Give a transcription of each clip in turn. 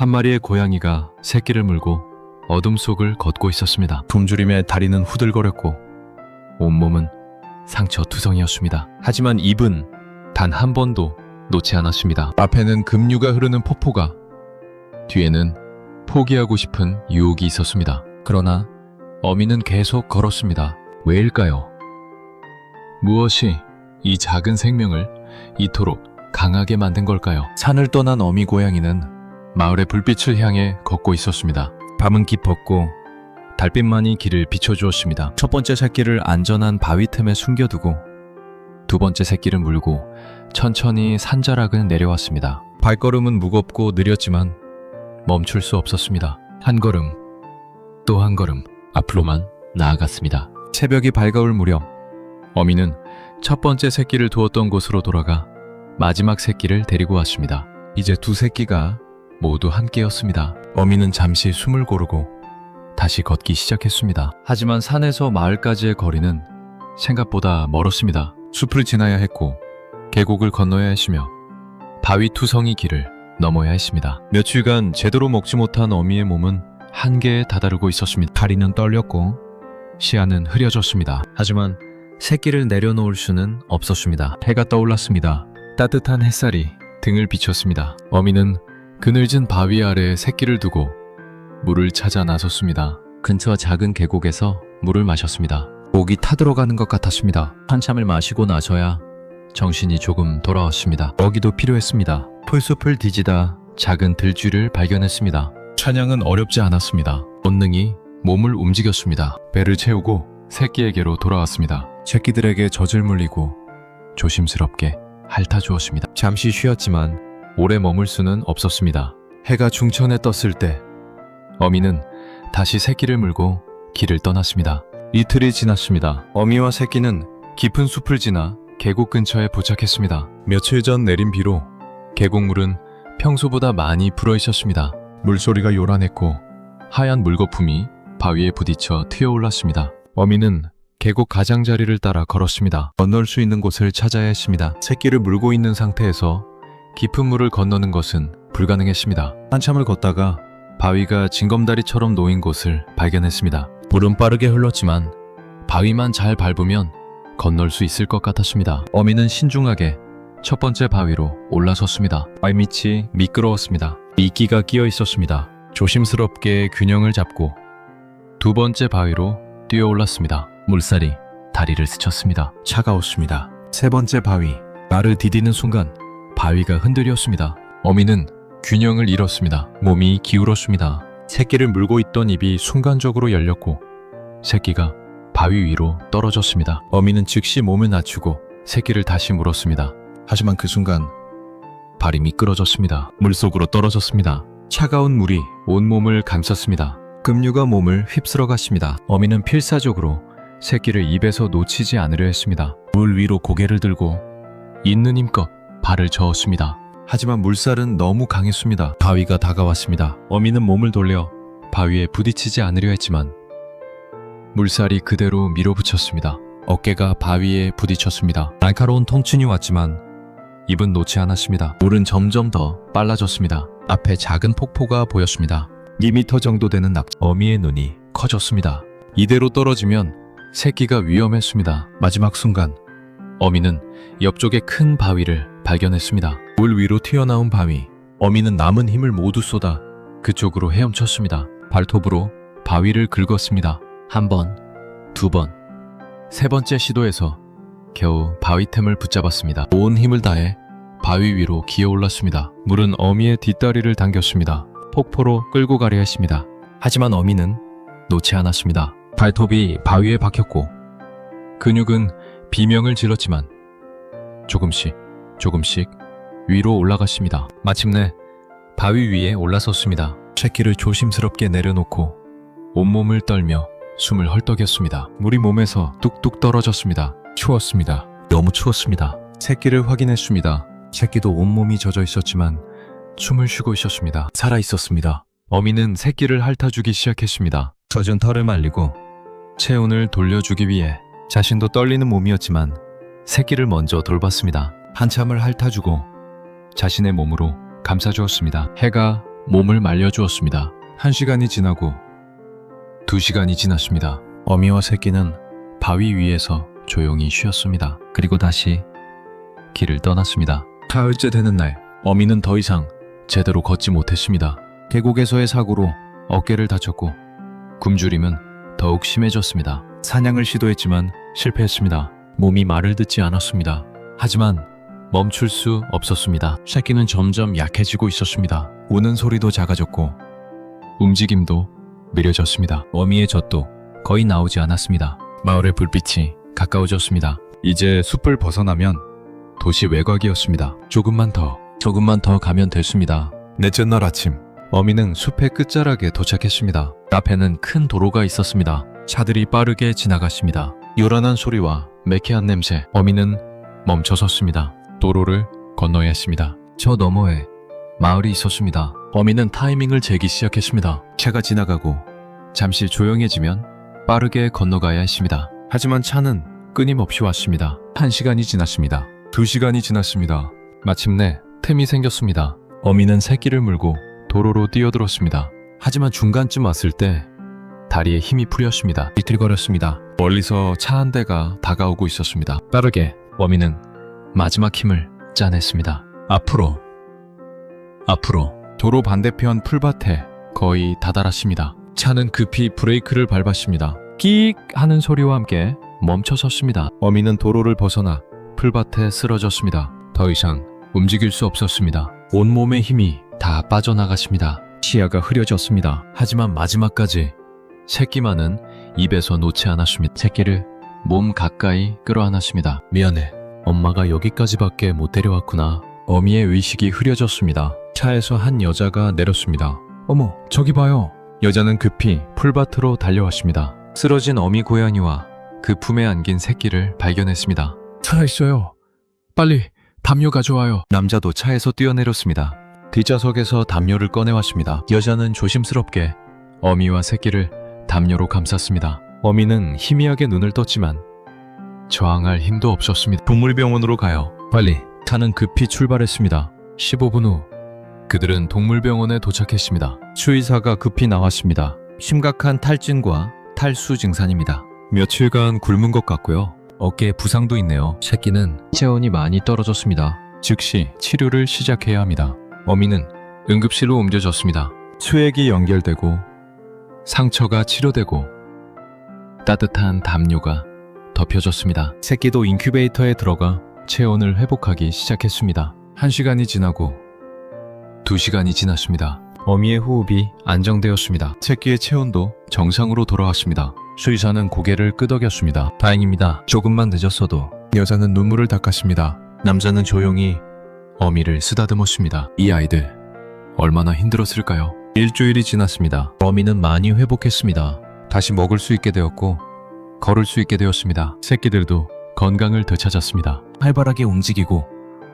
한 마리의 고양이가 새끼를 물고 어둠 속을 걷고 있었습니다. 굶주림에 다리는 후들거렸고 온몸은 상처투성이었습니다. 하지만 입은 단 한 번도 놓지 않았습니다. 앞에는 급류가 흐르는 폭포가, 뒤에는 포기하고 싶은 유혹이 있었습니다. 그러나 어미는 계속 걸었습니다. 왜일까요? 무엇이 이 작은 생명을 이토록 강하게 만든 걸까요? 산을 떠난 어미 고양이는 마을의 불빛을 향해 걷고 있었습니다. 밤은 깊었고 달빛만이 길을 비춰주었습니다. 첫 번째 새끼를 안전한 바위 틈에 숨겨두고 두 번째 새끼를 물고 천천히 산자락을 내려왔습니다. 발걸음은 무겁고 느렸지만 멈출 수 없었습니다. 한 걸음, 또 한 걸음 앞으로만 나아갔습니다. 새벽이 밝아올 무렵 어미는 첫 번째 새끼를 두었던 곳으로 돌아가 마지막 새끼를 데리고 왔습니다. 이제 두 새끼가 모두 함께였습니다. 어미는 잠시 숨을 고르고 다시 걷기 시작했습니다. 하지만 산에서 마을까지의 거리는 생각보다 멀었습니다. 숲을 지나야 했고 계곡을 건너야 했으며 바위 투성이 길을 넘어야 했습니다. 며칠간 제대로 먹지 못한 어미의 몸은 한계에 다다르고 있었습니다. 다리는 떨렸고 시야는 흐려졌습니다. 하지만 새끼를 내려놓을 수는 없었습니다. 해가 떠올랐습니다. 따뜻한 햇살이 등을 비췄습니다. 어미는 그늘진 바위 아래에 새끼를 두고 물을 찾아 나섰습니다. 근처 작은 계곡에서 물을 마셨습니다. 목이 타들어가는 것 같았습니다. 한참을 마시고 나서야 정신이 조금 돌아왔습니다. 먹이도 필요했습니다. 풀숲을 뒤지다 작은 들쥐를 발견했습니다. 사냥은 어렵지 않았습니다. 본능이 몸을 움직였습니다. 배를 채우고 새끼에게로 돌아왔습니다. 새끼들에게 젖을 물리고 조심스럽게 핥아주었습니다. 잠시 쉬었지만 오래 머물 수는 없었습니다. 해가 중천에 떴을 때 어미는 다시 새끼를 물고 길을 떠났습니다. 이틀이 지났습니다. 어미와 새끼는 깊은 숲을 지나 계곡 근처에 도착했습니다. 며칠 전 내린 비로 계곡물은 평소보다 많이 불어 있었습니다. 물소리가 요란했고 하얀 물거품이 바위에 부딪혀 튀어올랐습니다. 어미는 계곡 가장자리를 따라 걸었습니다. 건널 수 있는 곳을 찾아야 했습니다. 새끼를 물고 있는 상태에서 깊은 물을 건너는 것은 불가능했습니다. 한참을 걷다가 바위가 징검다리처럼 놓인 곳을 발견했습니다. 물은 빠르게 흘렀지만 바위만 잘 밟으면 건널 수 있을 것 같았습니다. 어미는 신중하게 첫 번째 바위로 올라섰습니다. 발밑이 미끄러웠습니다. 미끼가 끼어 있었습니다. 조심스럽게 균형을 잡고 두 번째 바위로 뛰어 올랐습니다. 물살이 다리를 스쳤습니다. 차가웠습니다. 세 번째 바위, 발을 디디는 순간 바위가 흔들렸습니다. 어미는 균형을 잃었습니다. 몸이 기울었습니다. 새끼를 물고 있던 입이 순간적으로 열렸고 새끼가 바위 위로 떨어졌습니다. 어미는 즉시 몸을 낮추고 새끼를 다시 물었습니다. 하지만 그 순간 발이 미끄러졌습니다. 물속으로 떨어졌습니다. 차가운 물이 온몸을 감쌌습니다. 급류가 몸을 휩쓸어 갔습니다. 어미는 필사적으로 새끼를 입에서 놓치지 않으려 했습니다. 물 위로 고개를 들고 있는 힘껏 발을 저었습니다. 하지만 물살은 너무 강했습니다. 바위가 다가왔습니다. 어미는 몸을 돌려 바위에 부딪히지 않으려 했지만 물살이 그대로 밀어붙였습니다. 어깨가 바위에 부딪혔습니다. 날카로운 통증이 왔지만 입은 놓지 않았습니다. 물은 점점 더 빨라졌습니다. 앞에 작은 폭포가 보였습니다. 2m 정도 되는 낙지. 어미의 눈이 커졌습니다. 이대로 떨어지면 새끼가 위험했습니다. 마지막 순간 어미는 옆쪽에 큰 바위를 발견했습니다. 물 위로 튀어나온 바위. 어미는 남은 힘을 모두 쏟아 그쪽으로 헤엄쳤습니다. 발톱으로 바위를 긁었습니다. 한 번, 두 번, 세 번째 시도에서 겨우 바위 틈을 붙잡았습니다. 온 힘을 다해 바위 위로 기어 올랐습니다. 물은 어미의 뒷다리를 당겼습니다. 폭포로 끌고 가려 했습니다. 하지만 어미는 놓지 않았습니다. 발톱이 바위에 박혔고 근육은 비명을 질렀지만 조금씩 위로 올라갔습니다. 마침내 바위 위에 올라섰습니다. 새끼를 조심스럽게 내려놓고 온몸을 떨며 숨을 헐떡였습니다. 물이 몸에서 뚝뚝 떨어졌습니다. 추웠습니다. 너무 추웠습니다. 새끼를 확인했습니다. 새끼도 온몸이 젖어 있었지만 숨을 쉬고 있었습니다. 살아 있었습니다. 어미는 새끼를 핥아주기 시작했습니다. 젖은 털을 말리고 체온을 돌려주기 위해 자신도 떨리는 몸이었지만 새끼를 먼저 돌봤습니다. 한참을 핥아주고 자신의 몸으로 감싸주었습니다. 해가 몸을 말려주었습니다. 1시간이 지나고 2시간이 지났습니다. 어미와 새끼는 바위 위에서 조용히 쉬었습니다. 그리고 다시 길을 떠났습니다. 가을째 되는 날, 어미는 더 이상 제대로 걷지 못했습니다. 계곡에서의 사고로 어깨를 다쳤고 굶주림은 더욱 심해졌습니다. 사냥을 시도했지만 실패했습니다. 몸이 말을 듣지 않았습니다. 하지만 멈출 수 없었습니다. 새끼는 점점 약해지고 있었습니다. 우는 소리도 작아졌고 움직임도 느려졌습니다. 어미의 젖도 거의 나오지 않았습니다. 마을의 불빛이 가까워졌습니다. 이제 숲을 벗어나면 도시 외곽이었습니다. 조금만 더 가면 됐습니다. 넷째 날 아침, 어미는 숲의 끝자락에 도착했습니다. 앞에는 큰 도로가 있었습니다. 차들이 빠르게 지나갔습니다. 요란한 소리와 매캐한 냄새, 어미는 멈춰섰습니다. 도로를 건너야 했습니다. 저 너머에 마을이 있었습니다. 어미는 타이밍을 재기 시작했습니다. 차가 지나가고 잠시 조용해지면 빠르게 건너가야 했습니다. 하지만 차는 끊임없이 왔습니다. 1시간이 지났습니다. 2시간이 지났습니다. 마침내 틈이 생겼습니다. 어미는 새끼를 물고 도로로 뛰어들었습니다. 하지만 중간쯤 왔을 때 다리에 힘이 풀렸습니다. 비틀거렸습니다. 멀리서 차 한 대가 다가오고 있었습니다. 빠르게 어미는 마지막 힘을 짜냈습니다. 앞으로. 도로 반대편 풀밭에 거의 다다랐습니다. 차는 급히 브레이크를 밟았습니다. 끼익 하는 소리와 함께 멈춰섰습니다. 어미는 도로를 벗어나 풀밭에 쓰러졌습니다. 더 이상 움직일 수 없었습니다. 온몸의 힘이 다 빠져나갔습니다. 시야가 흐려졌습니다. 하지만 마지막까지 새끼만은 입에서 놓지 않았습니다. 새끼를 몸 가까이 끌어안았습니다. 미안해. 엄마가 여기까지밖에 못 데려왔구나. 어미의 의식이 흐려졌습니다. 차에서 한 여자가 내렸습니다. 어머, 저기 봐요. 여자는 급히 풀밭으로 달려왔습니다. 쓰러진 어미 고양이와 그 품에 안긴 새끼를 발견했습니다. 살아있어요. 빨리 담요 가져와요. 남자도 차에서 뛰어내렸습니다. 뒷좌석에서 담요를 꺼내왔습니다. 여자는 조심스럽게 어미와 새끼를 담요로 감쌌습니다. 어미는 희미하게 눈을 떴지만 저항할 힘도 없었습니다. 동물병원으로 가요. 빨리. 차는 급히 출발했습니다. 15분 후 그들은 동물병원에 도착했습니다. 수의사가 급히 나왔습니다. 심각한 탈진과 탈수 증상입니다. 며칠간 굶은 것 같고요. 어깨에 부상도 있네요. 새끼는 체온이 많이 떨어졌습니다. 즉시 치료를 시작해야 합니다. 어미는 응급실로 옮겨졌습니다. 수액이 연결되고 상처가 치료되고 따뜻한 담요가 덮여졌습니다. 새끼도 인큐베이터에 들어가 체온을 회복하기 시작했습니다. 1시간이 지나고 2시간이 지났습니다. 어미의 호흡이 안정되었습니다. 새끼의 체온도 정상으로 돌아왔습니다. 수의사는 고개를 끄덕였습니다. 다행입니다. 조금만 늦었어도. 여자는 눈물을 닦았습니다. 남자는 조용히 어미를 쓰다듬었습니다. 이 아이들 얼마나 힘들었을까요? 일주일이 지났습니다. 어미는 많이 회복했습니다. 다시 먹을 수 있게 되었고 걸을 수 있게 되었습니다. 새끼들도 건강을 되찾았습니다. 활발하게 움직이고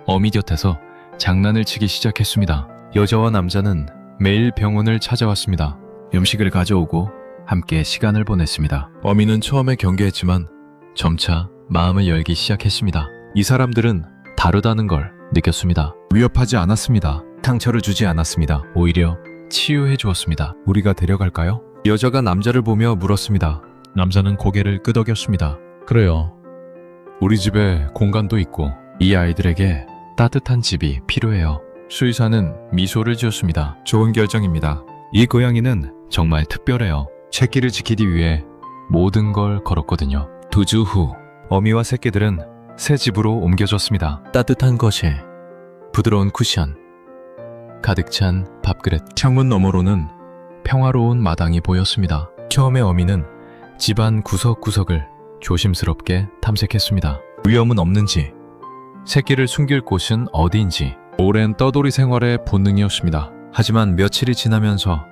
어미 곁에서 장난을 치기 시작했습니다. 여자와 남자는 매일 병원을 찾아왔습니다. 음식을 가져오고 함께 시간을 보냈습니다. 어미는 처음에 경계했지만 점차 마음을 열기 시작했습니다. 이 사람들은 다르다는 걸 느꼈습니다. 위협하지 않았습니다. 상처를 주지 않았습니다. 오히려 치유해 주었습니다. 우리가 데려갈까요? 여자가 남자를 보며 물었습니다. 남자는 고개를 끄덕였습니다. 그래요. 우리 집에 공간도 있고 이 아이들에게 따뜻한 집이 필요해요. 수의사는 미소를 지었습니다. 좋은 결정입니다. 이 고양이는 정말 특별해요. 새끼를 지키기 위해 모든 걸 걸었거든요. 2주 후 어미와 새끼들은 새 집으로 옮겨졌습니다. 따뜻한 거실, 부드러운 쿠션, 가득 찬 밥그릇. 창문 너머로는 평화로운 마당이 보였습니다. 처음에 어미는 집안 구석구석을 조심스럽게 탐색했습니다. 위험은 없는지, 새끼를 숨길 곳은 어디인지. 오랜 떠돌이 생활의 본능이었습니다. 하지만 며칠이 지나면서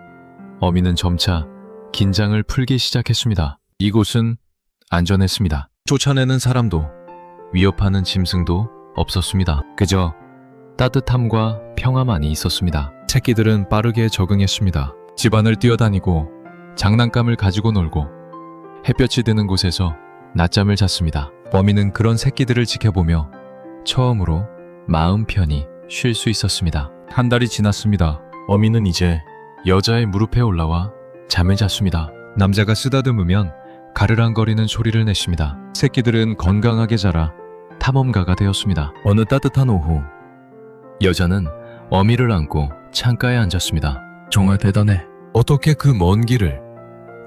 어미는 점차 긴장을 풀기 시작했습니다. 이곳은 안전했습니다. 쫓아내는 사람도 위협하는 짐승도 없었습니다. 그저 따뜻함과 평화만이 있었습니다. 새끼들은 빠르게 적응했습니다. 집안을 뛰어다니고 장난감을 가지고 놀고 햇볕이 드는 곳에서 낮잠을 잤습니다. 어미는 그런 새끼들을 지켜보며 처음으로 마음 편히 쉴 수 있었습니다. 한 달이 지났습니다. 어미는 이제 여자의 무릎에 올라와 잠을 잤습니다. 남자가 쓰다듬으면 가르랑거리는 소리를 냈습니다. 새끼들은 건강하게 자라 탐험가가 되었습니다. 어느 따뜻한 오후, 여자는 어미를 안고 창가에 앉았습니다. 정말 대단해. 어떻게 그 먼 길을,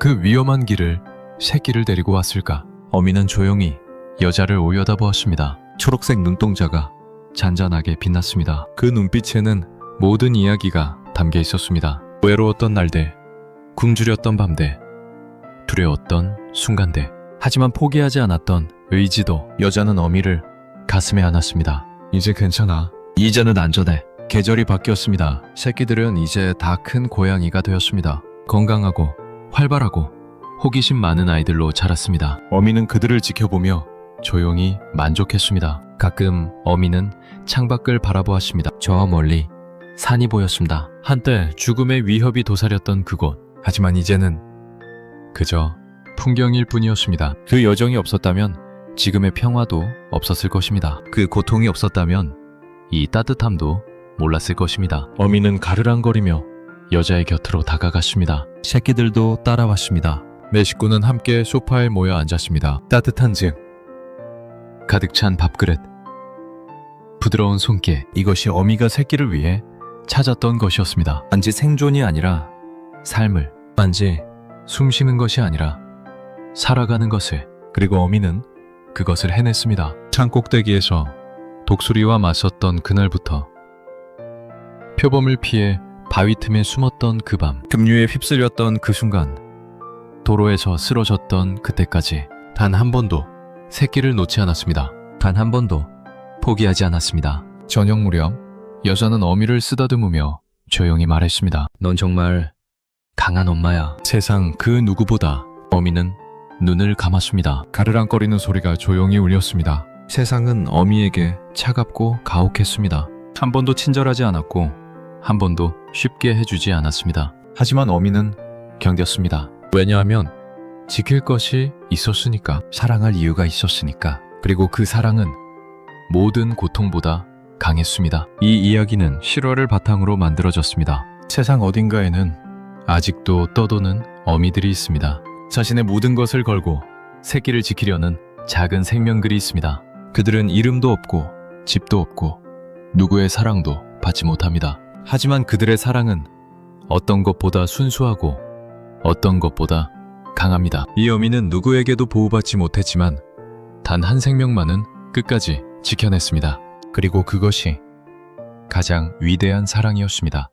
그 위험한 길을 새끼를 데리고 왔을까? 어미는 조용히 여자를 올려다보았습니다. 초록색 눈동자가 잔잔하게 빛났습니다. 그 눈빛에는 모든 이야기가 담겨 있었습니다. 외로웠던 날들, 굶주렸던 밤들, 두려웠던 순간들. 하지만 포기하지 않았던 의지도. 여자는 어미를 가슴에 안았습니다. 이제 괜찮아. 이제는 안전해. 계절이 바뀌었습니다. 새끼들은 이제 다 큰 고양이가 되었습니다. 건강하고 활발하고 호기심 많은 아이들로 자랐습니다. 어미는 그들을 지켜보며 조용히 만족했습니다. 가끔 어미는 창밖을 바라보았습니다. 저 멀리 산이 보였습니다. 한때 죽음의 위협이 도사렸던 그곳. 하지만 이제는 그저 풍경일 뿐이었습니다. 그 여정이 없었다면 지금의 평화도 없었을 것입니다. 그 고통이 없었다면 이 따뜻함도 몰랐을 것입니다. 어미는 가르랑거리며 여자의 곁으로 다가갔습니다. 새끼들도 따라왔습니다. 네 식구는 함께 소파에 모여 앉았습니다. 따뜻한 증, 가득 찬 밥그릇, 부드러운 손길. 이것이 어미가 새끼를 위해 찾았던 것이었습니다. 단지 생존이 아니라 삶을, 단지 숨쉬는 것이 아니라 살아가는 것을. 그리고 어미는 그것을 해냈습니다. 산 꼭대기에서 독수리와 맞섰던 그날부터 표범을 피해 바위 틈에 숨었던 그 밤, 급류에 휩쓸렸던 그 순간, 도로에서 쓰러졌던 그때까지 단 한 번도 새끼를 놓지 않았습니다. 단 한 번도 포기하지 않았습니다. 저녁 무렵 여자는 어미를 쓰다듬으며 조용히 말했습니다. 넌 정말 강한 엄마야. 세상 그 누구보다. 어미는 눈을 감았습니다. 가르랑거리는 소리가 조용히 울렸습니다. 세상은 어미에게 차갑고 가혹했습니다. 한 번도 친절하지 않았고 한 번도 쉽게 해주지 않았습니다. 하지만 어미는 견뎠습니다. 왜냐하면 지킬 것이 있었으니까. 사랑할 이유가 있었으니까. 그리고 그 사랑은 모든 고통보다 강했습니다. 이 이야기는 실화를 바탕으로 만들어졌습니다. 세상 어딘가에는 아직도 떠도는 어미들이 있습니다. 자신의 모든 것을 걸고 새끼를 지키려는 작은 생명들이 있습니다. 그들은 이름도 없고 집도 없고 누구의 사랑도 받지 못합니다. 하지만 그들의 사랑은 어떤 것보다 순수하고 어떤 것보다 강합니다. 이 어미는 누구에게도 보호받지 못했지만 단 한 생명만은 끝까지 지켜냈습니다. 그리고 그것이 가장 위대한 사랑이었습니다.